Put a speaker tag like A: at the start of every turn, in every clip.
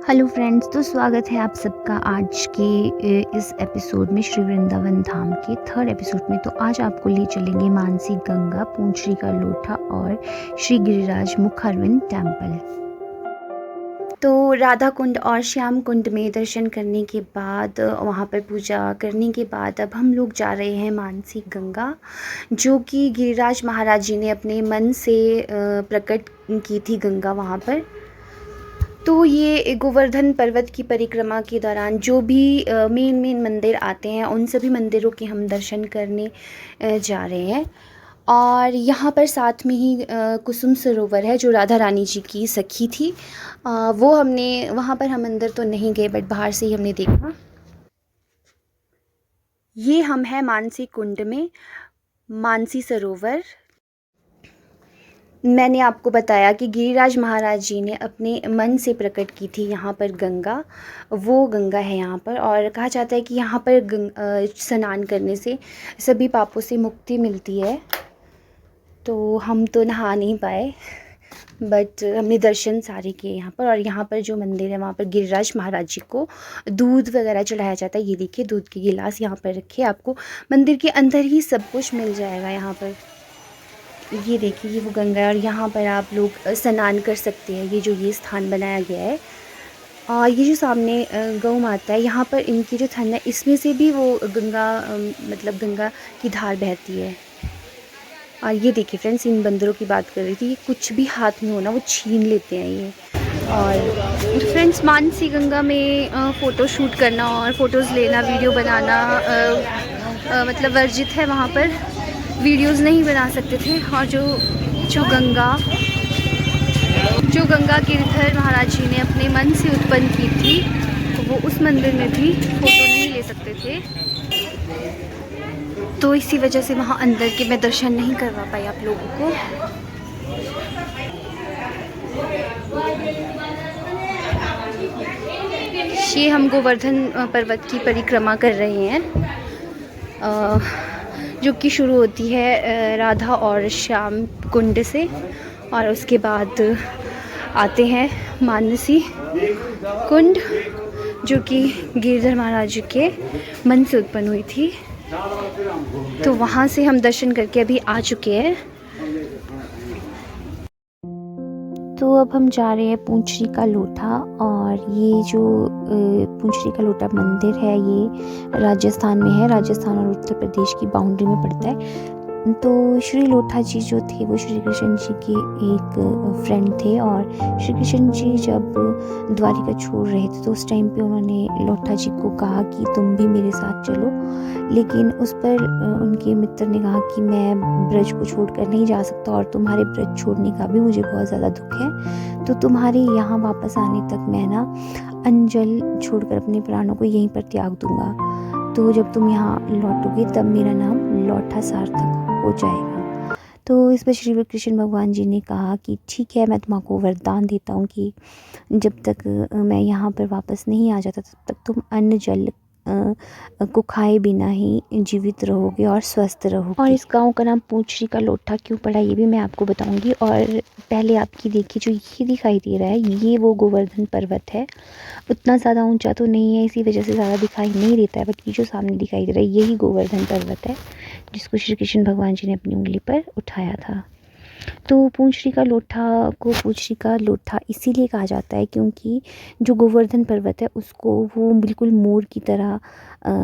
A: Hello friends, तो स्वागत है आप सबका आज के इस एपिसोड में श्री वृंदावन धाम के थर्ड एपिसोड में। तो आज आपको ले चलेंगे मानसी गंगा, पूंछरी का लोटा और श्री गिरिराज मुखारविंद टेम्पल। तो राधा कुंड और श्याम कुंड में दर्शन करने के बाद, वहाँ पर पूजा करने के बाद अब हम लोग जा रहे हैं मानसी गंगा, जो कि गिरिराज महाराज जी ने अपने मन से प्रकट की थी गंगा वहाँ पर। तो ये गोवर्धन पर्वत की परिक्रमा के दौरान जो भी मेन मंदिर आते हैं, उन सभी मंदिरों के हम दर्शन करने जा रहे हैं। और यहाँ पर साथ में ही कुसुम सरोवर है, जो राधा रानी जी की सखी थी। वो हमने वहाँ पर, हम अंदर तो नहीं गए बट बाहर से ही हमने देखा। ये हम हैं मानसी कुंड में, मानसी सरोवर। मैंने आपको बताया कि गिरिराज महाराज जी ने अपने मन से प्रकट की थी यहाँ पर गंगा। वो गंगा है यहाँ पर, और कहा जाता है कि यहाँ पर स्नान करने से सभी पापों से मुक्ति मिलती है। तो हम तो नहा नहीं पाए बट हमने दर्शन सारे किए यहाँ पर। और यहाँ पर जो मंदिर है, वहाँ पर गिरिराज महाराज जी को दूध वगैरह चढ़ाया जाता है। ये देखिए, दूध के गिलास यहाँ पर रखे। आपको मंदिर के अंदर ही सब कुछ मिल जाएगा यहाँ पर। ये देखिए, ये वो गंगा है और यहाँ पर आप लोग स्नान कर सकते हैं। ये स्थान बनाया गया है। और ये जो सामने गौ माता है, यहाँ पर इनकी जो थन है, इसमें से भी वो गंगा मतलब गंगा की धार बहती है। और ये देखिए फ्रेंड्स, इन बंदरों की बात कर रही थी, ये कुछ भी हाथ में होना वो छीन लेते हैं ये। और फ्रेंड्स, मानसी गंगा में फ़ोटो शूट करना और फ़ोटोज़ लेना, वीडियो बनाना मतलब वर्जित है। वहाँ पर वीडियोस नहीं बना सकते थे। और जो गंगा गिरधर महाराज जी ने अपने मन से उत्पन्न की थी, तो वो उस मंदिर में भी फ़ोटो नहीं ले सकते थे। तो इसी वजह से वहाँ अंदर के मैं दर्शन नहीं करवा पाई आप लोगों को। ये हम गोवर्धन पर्वत की परिक्रमा कर रहे हैं, जो कि शुरू होती है राधा और श्याम कुंड से, और उसके बाद आते हैं मानसी कुंड, जो कि गिरिधर महाराज के मन से उत्पन्न हुई थी। तो वहाँ से हम दर्शन करके अभी आ चुके हैं। तो अब हम जा रहे हैं पूंछरी का लोटा। और ये जो पूंछरी का लोटा मंदिर है, ये राजस्थान में है। राजस्थान और उत्तर प्रदेश की बाउंड्री में पड़ता है। तो श्री लोटा जी जो थे, वो श्री कृष्ण जी के एक फ्रेंड थे। और श्री कृष्ण जी जब द्वारिका छोड़ रहे थे, तो उस टाइम पे उन्होंने लोटा जी को कहा कि तुम भी मेरे साथ चलो। लेकिन उस पर उनके मित्र ने कहा कि मैं ब्रज को छोड़कर नहीं जा सकता, और तुम्हारे ब्रज छोड़ने का भी मुझे बहुत ज़्यादा दुख है। तो तुम्हारे यहाँ वापस आने तक मैं ना अन्न जल छोड़कर अपने प्राणों को यहीं पर त्याग दूंगा। तो जब तुम यहाँ लौटोगे, तब मेरा नाम लोटा सार्थक हो जाएगा। तो इस पर श्री कृष्ण भगवान जी ने कहा कि ठीक है, मैं तुम्हारा वरदान देता हूँ कि जब तक मैं यहाँ पर वापस नहीं आ जाता, तब तक तुम अन्न जल को खाए बिना ही जीवित रहोगे और स्वस्थ रहोगे। और इस गांव का नाम पूंछरी का लोटा क्यों पड़ा, ये भी मैं आपको बताऊंगी। और पहले आपकी देखिए, जो ये दिखाई दे रहा है, ये वो गोवर्धन पर्वत है। उतना ज़्यादा ऊंचा तो नहीं है, इसी वजह से ज़्यादा दिखाई नहीं देता है। बट ये जो सामने दिखाई दे रहा है, यही गोवर्धन पर्वत है, जिसको श्री कृष्ण भगवान जी ने अपनी उंगली पर उठाया था। तो पूंछरी का लोटा को पूंछरी का लोटा इसीलिए कहा जाता है क्योंकि जो गोवर्धन पर्वत है, उसको वो बिल्कुल मोर की तरह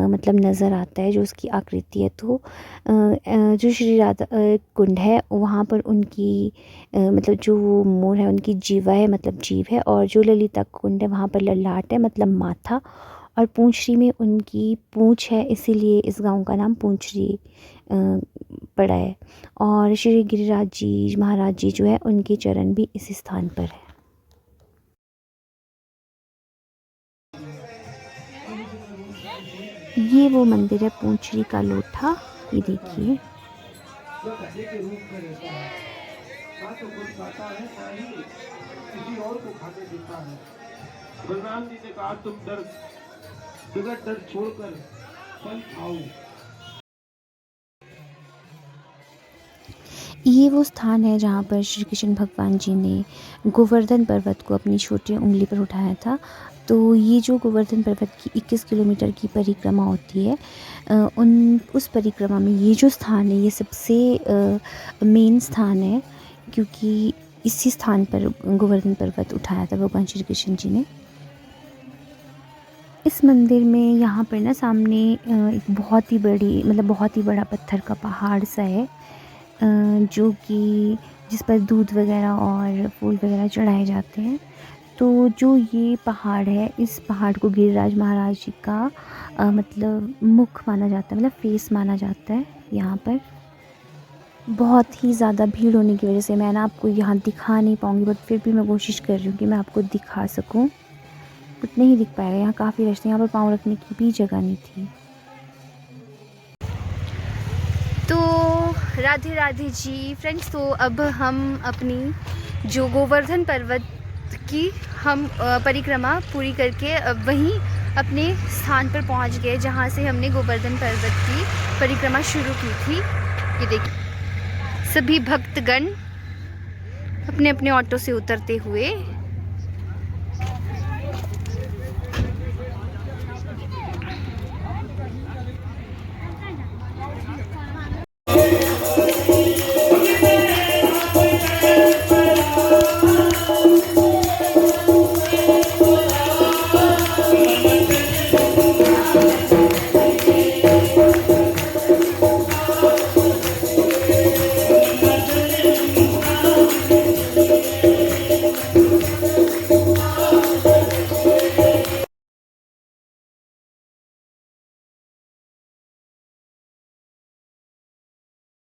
A: मतलब नज़र आता है, जो उसकी आकृति है। तो जो श्री राधा कुंड है, वहाँ पर उनकी मतलब जो मोर है, उनकी जीवा है, मतलब जीव है। और जो ललिता कुंड है, वहाँ पर ललाट है, मतलब माथा। और पूंछरी में उनकी पूंछ है, इसीलिए इस गांव का नाम पूंछरी पड़ा है। और श्री गिरिराज जी महाराज जी जो है, उनके चरण भी इस स्थान पर है। ये वो मंदिर है पूंछरी का लोटा, ये देखिए।
B: बलराम जी ने कहा, तुम डर छोड़कर फल खाओ।
A: ये वो स्थान है जहाँ पर श्री कृष्ण भगवान जी ने गोवर्धन पर्वत को अपनी छोटी उंगली पर उठाया था। तो ये जो गोवर्धन पर्वत की 21 किलोमीटर की परिक्रमा होती है, उस परिक्रमा में ये जो स्थान है ये सबसे मेन स्थान है, क्योंकि इसी स्थान पर गोवर्धन पर्वत उठाया था भगवान श्री कृष्ण जी ने। इस मंदिर में यहाँ पर ना सामने एक बहुत ही बड़ा पत्थर का पहाड़ सा है, जो कि जिस पर दूध वगैरह और फूल वगैरह चढ़ाए जाते हैं। तो जो ये पहाड़ है, इस पहाड़ को गिरिराज महाराज जी का मतलब मुख माना जाता है, मतलब फेस माना जाता है। यहाँ पर बहुत ही ज़्यादा भीड़ होने की वजह से मैं ना आपको यहाँ दिखा नहीं पाऊँगी, बट फिर भी मैं कोशिश कर रही हूँ कि मैं आपको दिखा सकूँ, बट नहीं दिख पाएगा। यहाँ काफ़ी रश था, यहाँ पर पाँव रखने की भी जगह नहीं थी। तो राधे राधे जी फ्रेंड्स, तो अब हम अपनी जो गोवर्धन पर्वत की हम परिक्रमा पूरी करके अब वहीं अपने स्थान पर पहुंच गए, जहां से हमने गोवर्धन पर्वत की परिक्रमा शुरू की थी। ये देखिए सभी भक्तगण अपने अपने ऑटो से उतरते हुए